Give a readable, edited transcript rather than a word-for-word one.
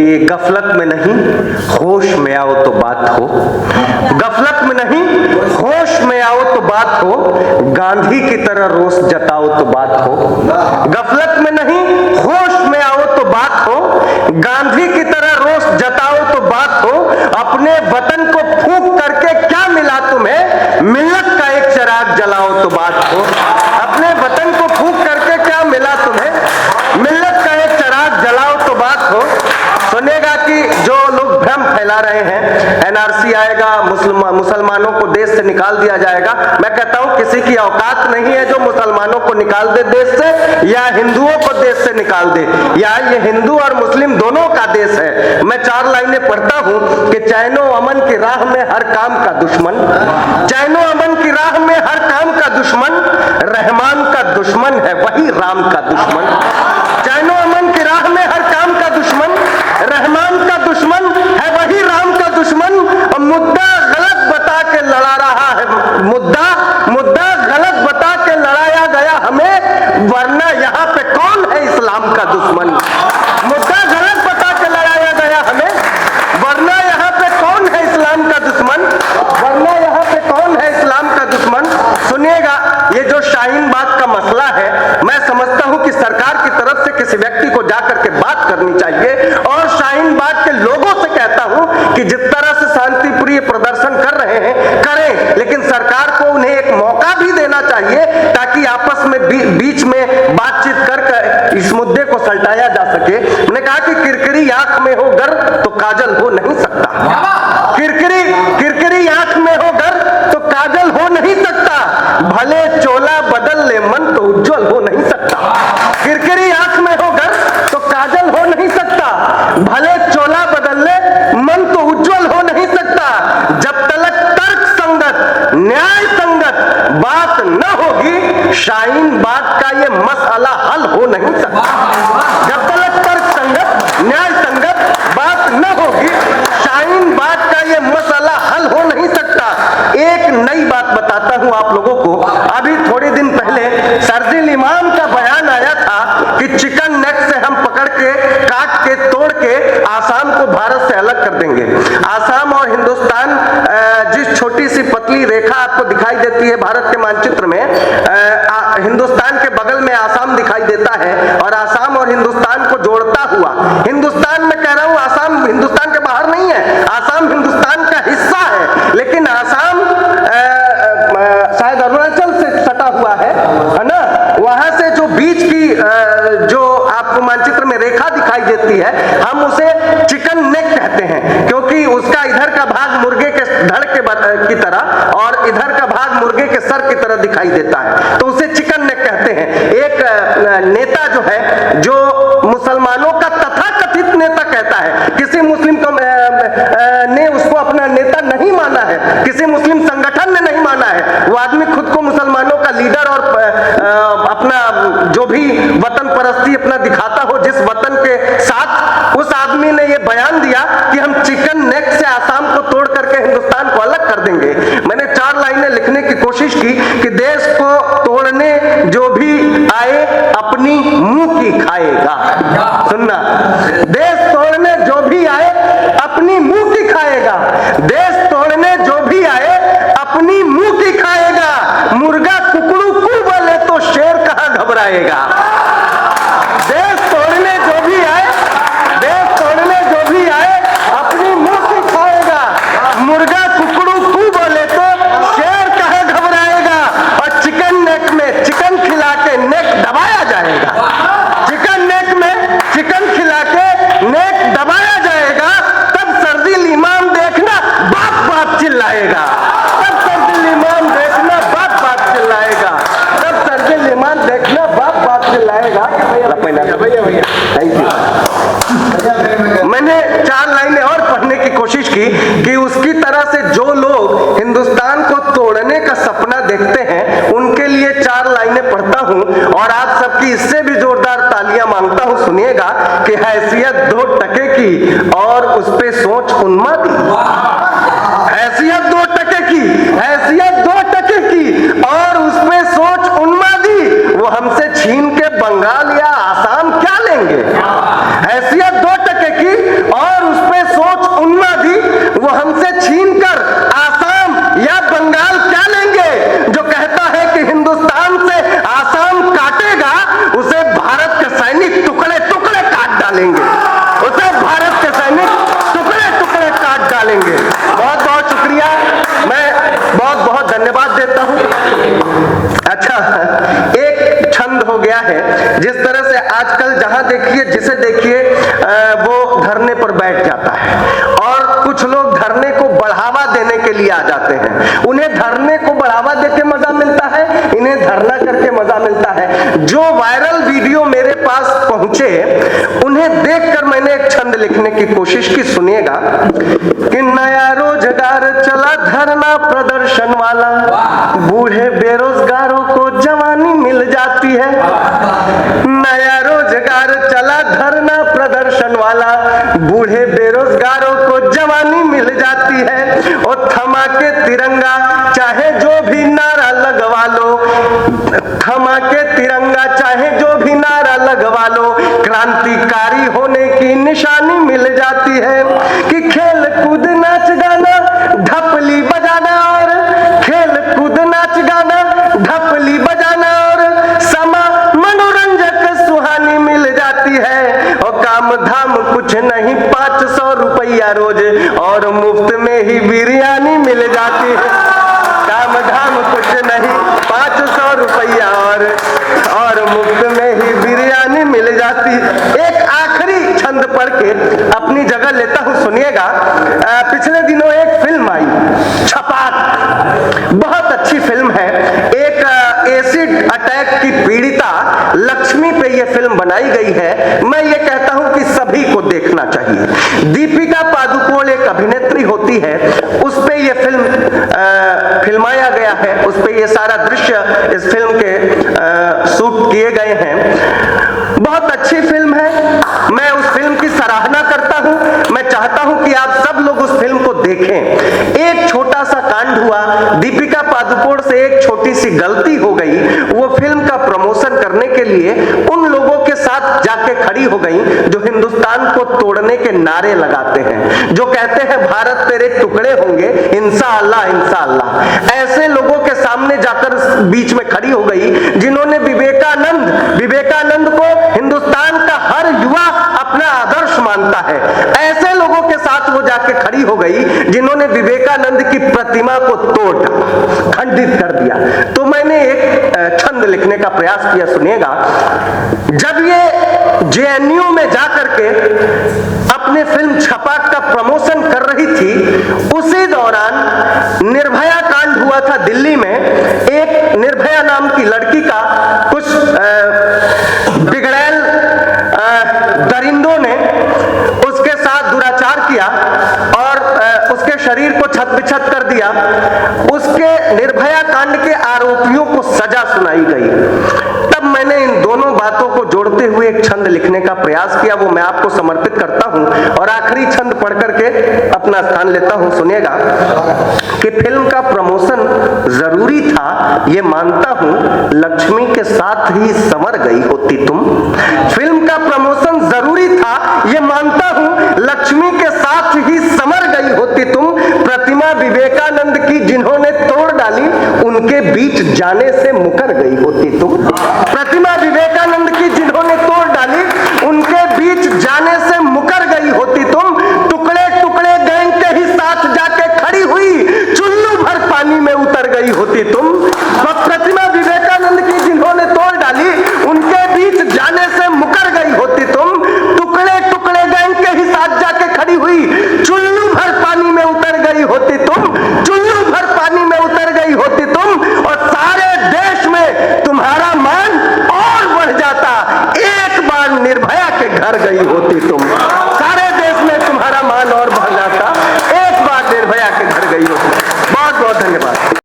गफलत में नहीं होश में आओ तो बात हो, गफलत में नहीं होश में आओ तो बात हो, गांधी की तरह रोष जताओ तो बात हो। गफलत में नहीं होश में आओ तो बात हो, गांधी की तरह रोष जताओ तो बात हो। अपने वतन को फूंक करके क्या मिला तुम्हें, मिल्लत का एक चिराग जलाओ तो बात हो। अपने वतन को फूंक करके क्या मिला तुम्हें, मिल्लत का एक चिराग जलाओ तो बात हो। सुनेगा कि जो लोग भ्रम फैला रहे हैं, एनआरसी आएगा, मुसलमानों को देश से निकाल दिया जाएगा। मैं कहता हूं किसी की औकात नहीं है जो मुसलमानों को निकाल दे देश से, या हिंदुओं को देश से निकाल दे, या ये हिंदू और मुस्लिम दोनों का देश है। मैं 4 लाइनें पढ़ता हूं कि चैनो अमन की राह में हर काम का दुश्मन, चैनो अमन की राह में हर काम का दुश्मन, रहमान का दुश्मन है वही राम का दुश्मन। चैनो अमन की राह में हर काम का दुश्मन, रहमान का दुश्मन है वही राम का दुश्मन। और मुद्दा गलत बता के लड़ा रहा है, मुद्दा गलत बता के लड़ाया गया हमें, वरना यहाँ पे कौन है इस्लाम का दुश्मन। मुद्दा गलत बता के लड़ाया गया हमें, वरना यहाँ पे कौन है इस्लाम का दुश्मन, वरना यहाँ पे कौन है इस्लाम का दुश्मन। सुनिएगा, ये जो शाहीन बाग का मसला है, मैं समझता हूं कि सरकार की तरफ से किसी व्यक्ति को जाकर के बात करनी चाहिए, और शाहीन बाग के लोगों से कहता हूं कि जिस तरह से शांतिप्रिय प्रदर्शन कर रहे हैं करें, लेकिन सरकार को उन्हें एक मौका भी देना चाहिए ताकि आपस में बीच में बातचीत कर इस मुद्दे को सलटाया जा सके। मैंने कहा कि किरकिरी आंख में हो गर तो काजल हो नहीं सकता, किरकिरी आंख में हो गर तो काजल हो नहीं सकता, भले चोला बदल ले मन तो उज्जवल हो नहीं सकता। किरकिरी आंख में हो गर तो काजल हो नहीं सकता, भले चोला बदल ले मन तो उज्जवल हो नहीं सकता। जब तक तर्क संगत न्याय संगत बात न होगी, शाहीन बाग का ये मसला हल हो नहीं सकता। जब तक तर्क संगत न्याय संगत बात न होगी, शाहीन बाग का ये मसला हल हो नहीं सकता। एक नई बात बताता हूं आप लोगों को। अभी थोड़े दिन पहले शरजील इमाम का बयान आया था कि चिकन नेक से हम पकड़ के काट के तोड़ के आसाम को भारत से अलग कर देंगे। आसाम और हिंदुस्तान, जिस छोटी सी पतली रेखा आपको दिखाई देती है भारत के मानचित्र में, हिंदुस्तान के बगल में आसाम दिखाई देता है, और आसाम और हिंदुस्तान को जोड़ता हुआ, हिंदुस्तान में कह रहा हूं, आसाम हिंदुस्तान के बाहर नहीं है, आसाम हिंदुस्तान का हिस्सा है, लेकिन आसाम शायद अरुणाचल से सटा हुआ है ना। वहां से जो बीच की जो आपको मानचित्र में रेखा दिखाई देती है, हम उसे चिकन नेक कहते हैं, क्योंकि उसका इधर का भाग मुर्गे के धड़ की तरह और इधर का भाग मुर्गे के सर की तरह दिखाई देता है, तो उसे चिकन नेक कहते हैं। एक नेता जो है, जो मुसलमानों का तथाकथित नेता कहता है, किसी मुस्लिम ने उसको अपना नेता नहीं माना है, किसी मुस्लिम संगठन ने नहीं माना है, वो आदमी खुद को मुसलमानों का लीडर और अपना जो भी वतन परस्ती अपना दिखाता हो जिस वतन के साथ, उस आदमी ने ये बयान दिया कि हम चिकन नेक से आसाम को तोड़ करके हिंदुस्तान को अलग कर देंगे। मैंने 4 लाइनें लिखने की कोशिश की कि देश को तोड़ने जो भी आए अपनी मुंह की खाएगा। सुनना, देश तोड़ने जो भी आए अपनी मुंह की खाएगा, देश तोड़ने जो भी आए अपनी मुंह की खाएगा। मुर्गा कुकड़ू कू बोले तो शेर कहां घबराएगा। देश तोड़ने जो भी आए, देश तोड़ने जो भी आए अपनी मुंह की खाएगा। मुर्गा कुकड़ू कू बोले तो शेर कहां घबराएगा। और चिकन नेक में चिकन खिला के नेक दबाया जाएगा, चिकन नेक में चिकन खिला के नेक दबाया जाएगा। तब शरजील इमाम देखना बाप बाप चिल्लाएगा, तब शरजील इमाम देखना बाप बाप चिल्लाएगा, तब शरजील इमाम देखना बाप बाप चिल्लाएगा। Thank you. मैंने 4 लाइनें और पढ़ने की कोशिश की कि उसकी तरह से जो लोग हिंदुस्तान को तोड़ने का सपना देखते हैं, उनके लिए 4 लाइनें पढ़ता हूं, और आप सबकी इससे भी जोरदार तालियां मांगता हूं। सुनिएगा कि हैसियत 2 टके की और उस पे सोच उन्मादी, हैसियत 2 टके की, हैसियत 2 टके की और उस पे सोच उन्मादी, वो हमसे छीन के बंगाल या आसाम क्या लेंगे। हैसियत 2 टके की धरने पर बैठ जाता है और कुछ लोग धरने को बढ़ावा देने के लिए आ जाते हैं। उन्हें धरने को बढ़ावा देके मजा मिलता है, इन्हें धरना करके मजा मिलता है। जो वायरल वीडियो मेरे पास पहुंचे उन्हें देखकर मैंने एक छंद लिखने की कोशिश की, सुनिएगा कि नया रोजगार चला धरना प्रदर्शन वाला, बूढ़े बेरोजगारों को जवानी मिल जाती है। नया रोजगार चला धरना प्रदर्शन वाला, बूढ़े बेरोजगारों को जवानी मिल जाती है। और थमा के तिरंगा चाहे जो भी नारा लगवा लो, थमा के तिरंगा चाहे जो भी नारा लगवा लो, क्रांतिकारी होने की निशानी मिल जाती है। कि खेल कूद नाच गाना ढपली बजाना, और खेल कूद नाच गाना ढपली बजाना, और समा मनोरंजक सुहानी मिल जाती है। और काम धाम कुछ नहीं 500 रुपया रोज, और मुफ्त में ही बिरयानी मिल जाती है। काम धाम कुछ नहीं 500 रुपया, और मुफ्त में ही बिरयानी मिल जाती। एक आखिरी छंद पढ़ के अपनी जगह लेता हूं, सुनिएगा। पिछले दिनों एक फिल्म आई छपाक, बहुत अच्छी फिल्म है। एक एसिड अटैक की पीड़िता लक्ष्मी पे ये फिल्म बनाई गई है। मैं ये कहता हूं कि सभी को देखना चाहिए। दीपिका पादुकोण एक अभिनेत्री होती है, उस पे ये फिल्म फिल्माया गया है, उस पे ये सारा दृश्य इस फिल्म के शूट किए गए हैं। बहुत अच्छी फिल्म है, मैं उस फिल्म की सराहना करता हूं। मैं चाहता हूं कि आप सब लोग उस फिल्म को देखें। एक छोटा सा कांड हुआ, दीपिका पादुकोण से एक छोटी सी गलती हो गई। वो फिल्म का प्रमोशन करने के लिए उन लोगों के साथ जाके खड़ी हो गई जो हिंदुस्तान को तोड़ने के नारे लगाते हैं, जो कहते हैं भारत तेरे टुकड़े होंगे इंशाअल्लाह इंशाअल्लाह। ऐसे लोगों के सामने जाकर बीच में खड़ी हो गई जिन्होंने विवेकानंद को हिंदुस्तान का हर युवा अपना आदर्श मानता है। ऐसे लोगों के साथ वो जाके खड़ी हो गई जिन्होंने विवेकानंद की प्रतिमा को तोड़ डाला, खंडित कर दिया। तो मैंने एक छंद लिखने का प्रयास किया, सुनिएगा। जब ये जेएनयू में जाकर के अपने फिल्म छपाक का प्रमोशन कर रही थी, उसी दौरान निर्भया कांड हुआ था दिल्ली में। एक निर्भया नाम की लड़की का कुछ बिगड़ैल दरिंदों ने उसके साथ दुराचार किया और उसके शरीर को छत बिछत कर दिया। उसके निर्भया कांड के आरोपियों को सजा सुनाई गई। तब मैंने इन दोनों बातों को जोड़ते हुए एक छंद लिखने का प्रयास किया, वो मैं आपको समर्पित करता हूं। और आखिरी छंद पढ़ करके अपना स्थान लेता हूं, सुनिएगा। कि फिल्म का प्रमोशन जरूरी था, ये मानता हूं, लक्ष्मी के साथ ही संवर गई होती तुम। फिल्म का प्रमोशन जरूरी था, ये मानता हूं, लक्ष्मी के साथ ही संवर गई होती तुम। प्रतिमा विवेकानंद की जिन्होंने तोड़ डाली, उनके बीच जाने से मुकर गई होती तुम। प्रतिमा विवेकानंद की जिन्होंने तोड़ डाली, उनके बीच जाने से मुकर गई होती तुम। टुकड़े टुकड़े गैंग के ही साथ जाके खड़ी हुई, चुल्लू भर पानी में उतर गई होती तुम। प्रतिमा विवेकानंद की जिन्होंने तोड़ डाली, उनके बीच जाने से मुकर गई होती तुम। टुकड़े टुकड़े गैंग के ही साथ जाके खड़ी हुई, चुल्लू भर पानी में उतर गई होती तुम। चुल्लू भर पानी में उतर गई होती तुम, और सारे देश में तुम्हारा मान और बढ़ जाता, एक बार निर्भया के घर गई होती तुम।